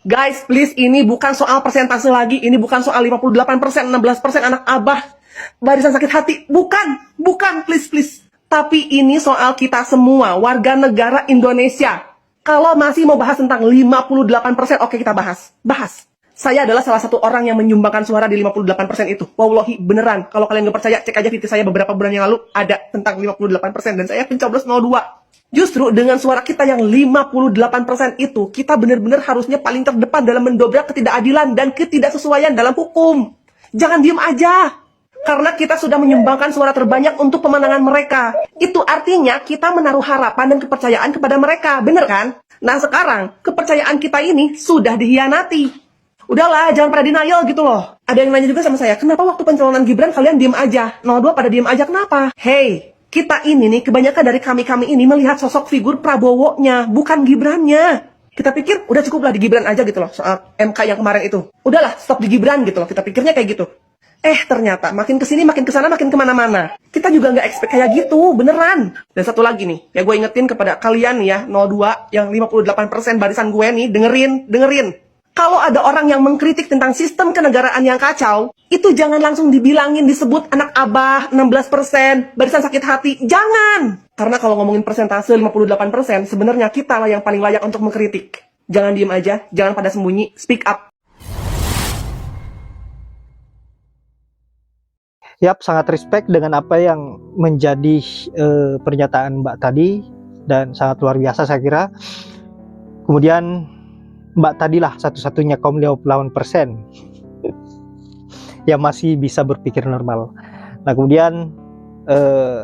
Guys, please, ini bukan soal persentase lagi. Ini bukan soal 58%, 16% anak abah barisan sakit hati. Bukan, please. Tapi ini soal kita semua, warga negara Indonesia. Kalau masih mau bahas tentang 58%, oke, kita bahas. Saya adalah salah satu orang yang menyumbangkan suara di 58% itu. Wallahi, beneran. Kalau kalian nggak percaya, cek aja VT saya beberapa bulan yang lalu. Ada tentang 58%. Dan saya pencoblos 02. Justru dengan suara kita yang 58% itu, kita benar-benar harusnya paling terdepan dalam mendobrak ketidakadilan dan ketidaksesuaian dalam hukum. Jangan diem aja. Karena kita sudah menyumbangkan suara terbanyak untuk pemenangan mereka. Itu artinya kita menaruh harapan dan kepercayaan kepada mereka. Bener kan? Nah sekarang, kepercayaan kita ini sudah dihianati. Udahlah, jangan pada denial gitu loh. Ada yang nanya juga sama saya, kenapa waktu pencalonan Gibran kalian diem aja? 02 pada diem aja, kenapa? Hey, kita ini nih, kebanyakan dari kami ini melihat sosok figur Prabowo-nya, bukan Gibran-nya. Kita pikir, udah cukup lah di Gibran aja gitu loh, soal MK yang kemarin itu. Udahlah, stop di Gibran gitu loh, kita pikirnya kayak gitu. Ternyata, makin kesini, makin kesana, makin kemana-mana. Kita juga nggak expect kayak gitu, beneran. Dan satu lagi nih, ya gue ingetin kepada kalian nih ya, 02, yang 58% barisan gue nih, dengerin. Kalau ada orang yang mengkritik tentang sistem kenegaraan yang kacau, itu jangan langsung dibilangin disebut anak abah 16%, barisan sakit hati. Jangan! Karena kalau ngomongin persentase 58%, sebenarnya kita lah yang paling layak untuk mengkritik. Jangan diem aja, jangan pada sembunyi, speak up. Yap, sangat respect dengan apa yang menjadi pernyataan Mbak tadi, dan sangat luar biasa saya kira. Kemudian Mbak tadilah satu-satunya kaum 58% yang masih bisa berpikir normal. Nah kemudian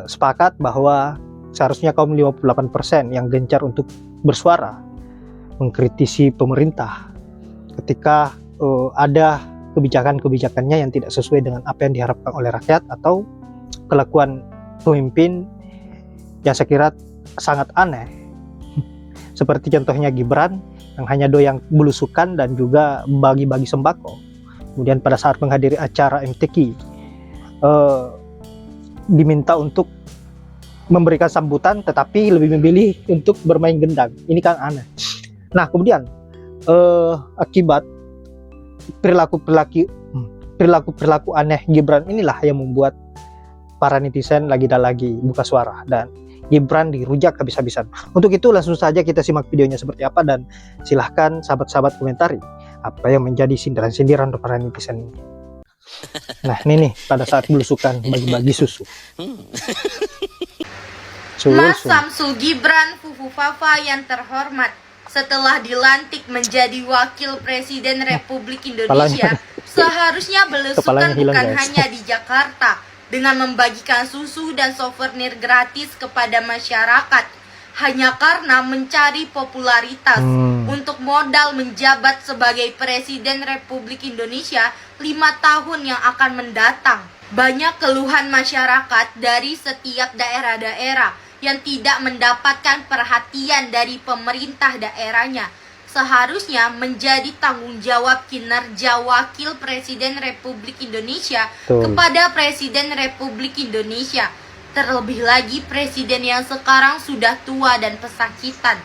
sepakat bahwa seharusnya kaum 58% yang gencar untuk bersuara mengkritisi pemerintah ketika ada kebijakan-kebijakannya yang tidak sesuai dengan apa yang diharapkan oleh rakyat, atau kelakuan pemimpin yang saya kira sangat aneh. Seperti contohnya Gibran yang hanya doyang belusukan dan juga bagi-bagi sembako. Kemudian pada saat menghadiri acara MTQ diminta untuk memberikan sambutan tetapi lebih memilih untuk bermain gendang. Ini kan aneh. Nah kemudian akibat perilaku aneh Gibran inilah yang membuat para netizen lagi dan lagi buka suara, dan Gibran dirujak habis-habisan. Untuk itu langsung saja kita simak videonya seperti apa, dan silahkan sahabat-sahabat komentari apa yang menjadi sindiran-sindiran para netizen ini. Nah ini nih pada saat belusukan bagi-bagi susu. Mas Samsul Gibran Fufufafa yang terhormat, setelah dilantik menjadi Wakil Presiden Republik Indonesia, seharusnya belusukan bukan hanya di Jakarta dengan membagikan susu dan souvenir gratis kepada masyarakat hanya karena mencari popularitas untuk modal menjabat sebagai Presiden Republik Indonesia 5 tahun yang akan mendatang. Banyak keluhan masyarakat dari setiap daerah-daerah yang tidak mendapatkan perhatian dari pemerintah daerahnya. Seharusnya menjadi tanggung jawab kinerja Wakil Presiden Republik Indonesia kepada Presiden Republik Indonesia. Terlebih lagi presiden yang sekarang sudah tua dan pesakitan.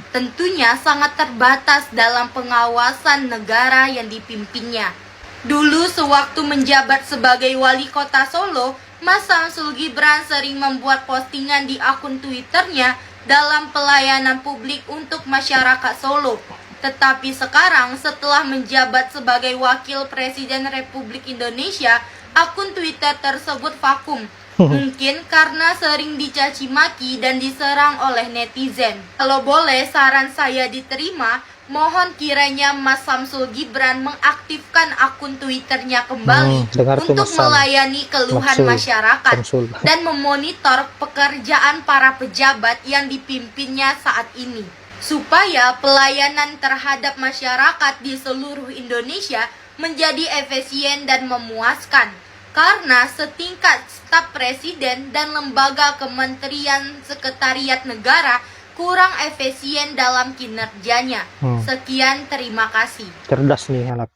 Tentunya sangat terbatas dalam pengawasan negara yang dipimpinnya. Dulu sewaktu menjabat sebagai wali kota Solo, Mas Samsul Gibran sering membuat postingan di akun Twitternya dalam pelayanan publik untuk masyarakat Solo. Tetapi sekarang setelah menjabat sebagai Wakil Presiden Republik Indonesia, akun Twitter tersebut vakum. Mungkin karena sering dicaci maki dan diserang oleh netizen. Kalau boleh saran saya diterima, mohon kiranya Mas Samsul Gibran mengaktifkan akun Twitternya kembali untuk melayani keluhan masyarakat dan memonitor pekerjaan para pejabat yang dipimpinnya saat ini, supaya pelayanan terhadap masyarakat di seluruh Indonesia menjadi efisien dan memuaskan. Karena setingkat staf presiden dan lembaga kementerian sekretariat negara kurang efisien dalam kinerjanya. Sekian, terima kasih. Cerdas nih anak.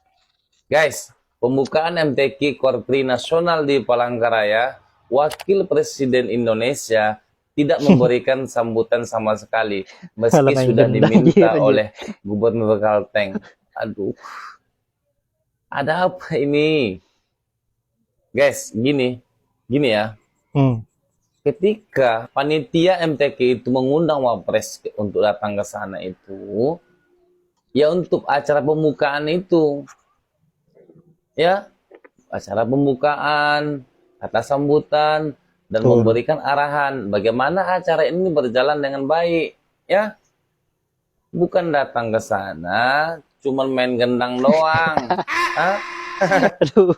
Guys, pembukaan MTQ Korpri Nasional di Palangkaraya, Wakil Presiden Indonesia tidak memberikan sambutan sama sekali, meski Malah main sudah gendang, diminta anjir. oleh Gubernur Kalteng. Aduh, ada apa ini? Guys, gini ya. Hmm. Ketika panitia MTQ itu mengundang Wapres untuk datang ke sana itu, ya untuk acara pembukaan itu, ya acara pembukaan, kata sambutan, dan Betul. memberikan arahan bagaimana acara ini berjalan dengan baik, ya. Bukan datang ke sana, cuman main gendang doang. Hah? Aduh.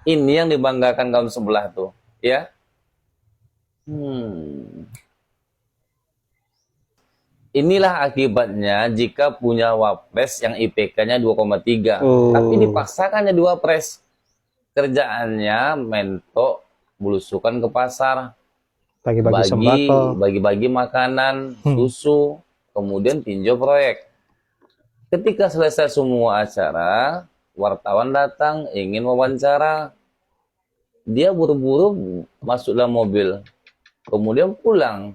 Ini yang dibanggakan kaum sebelah tuh, ya. Inilah akibatnya jika punya wapres yang IPK-nya 2,3, tapi dipaksakan jadi wapres. Kerjaannya mentok, belusukan ke pasar, Bagi-bagi sembako. bagi-bagi makanan, susu, kemudian tinjau proyek. Ketika selesai semua acara, wartawan datang ingin wawancara. Dia buru-buru masuk dalam mobil, kemudian pulang.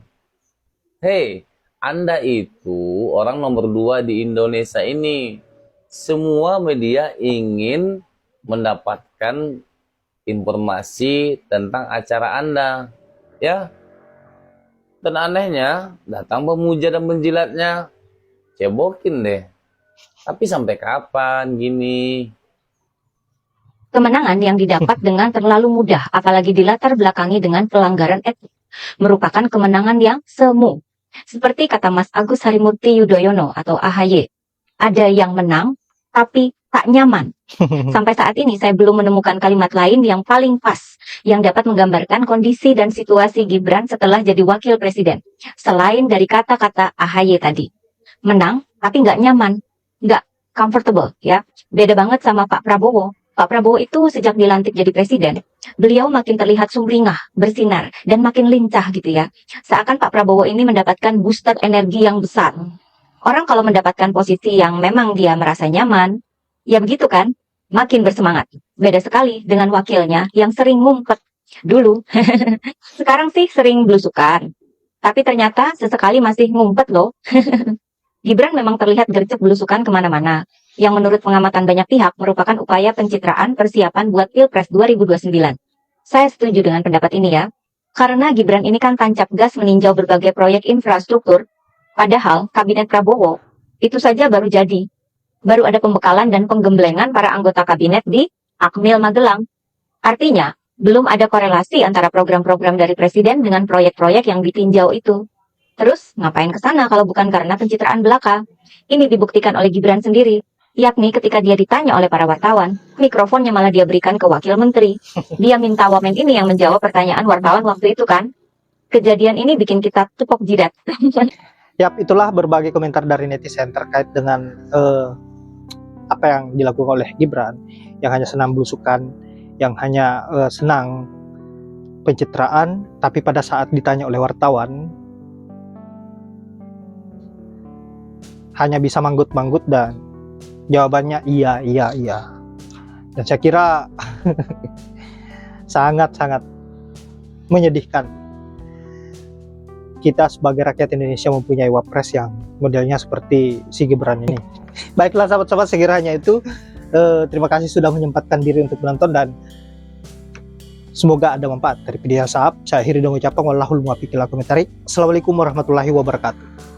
Hei, Anda itu orang nomor 2 di Indonesia ini. Semua media ingin mendapatkan informasi tentang acara Anda, ya. Dan anehnya, datang pemuja dan penjilatnya, cebokin deh. Tapi sampai kapan gini? Kemenangan yang didapat dengan terlalu mudah, apalagi dilatar belakangi dengan pelanggaran etik, merupakan kemenangan yang semu. Seperti kata Mas Agus Harimurti Yudhoyono atau AHY, ada yang menang, tapi tak nyaman. Sampai saat ini saya belum menemukan kalimat lain yang paling pas, yang dapat menggambarkan kondisi dan situasi Gibran setelah jadi wakil presiden. Selain dari kata-kata AHY tadi. Menang, tapi nggak nyaman, nggak comfortable, ya. Beda banget sama Pak Prabowo. Pak Prabowo itu sejak dilantik jadi presiden, beliau makin terlihat sumringah, bersinar, dan makin lincah gitu ya. Seakan Pak Prabowo ini mendapatkan booster energi yang besar. Orang kalau mendapatkan posisi yang memang dia merasa nyaman, ya begitu kan, makin bersemangat. Beda sekali dengan wakilnya yang sering ngumpet dulu. Sekarang sih sering belusukan, tapi ternyata sesekali masih ngumpet loh. Gibran memang terlihat gercep belusukan kemana-mana, yang menurut pengamatan banyak pihak merupakan upaya pencitraan persiapan buat Pilpres 2029. Saya setuju dengan pendapat ini ya, karena Gibran ini kan tancap gas meninjau berbagai proyek infrastruktur, padahal Kabinet Prabowo itu saja baru jadi. Baru ada pembekalan dan penggemblengan para anggota kabinet di Akmil Magelang. Artinya, belum ada korelasi antara program-program dari Presiden dengan proyek-proyek yang ditinjau itu. Terus, ngapain ke sana kalau bukan karena pencitraan belaka? Ini dibuktikan oleh Gibran sendiri, yakni ketika dia ditanya oleh para wartawan, mikrofonnya malah dia berikan ke wakil menteri. Dia minta wamen ini yang menjawab pertanyaan wartawan waktu itu kan. Kejadian ini bikin kita tepok jidat. Yap, itulah berbagai komentar dari netizen terkait dengan apa yang dilakukan oleh Gibran, yang hanya senang belusukan, yang hanya senang pencitraan, tapi pada saat ditanya oleh wartawan, hanya bisa manggut-manggut dan jawabannya iya. Dan saya kira sangat-sangat menyedihkan kita sebagai rakyat Indonesia mempunyai wapres yang modelnya seperti si Gibran ini. Baiklah sahabat-sahabat, sekiranya itu terima kasih sudah menyempatkan diri untuk menonton dan semoga ada manfaat dari video sahab. Saya akhiri dengan ucapan wallahul muwaffiq ila aqwamit thoriq. Assalamualaikum warahmatullahi wabarakatuh.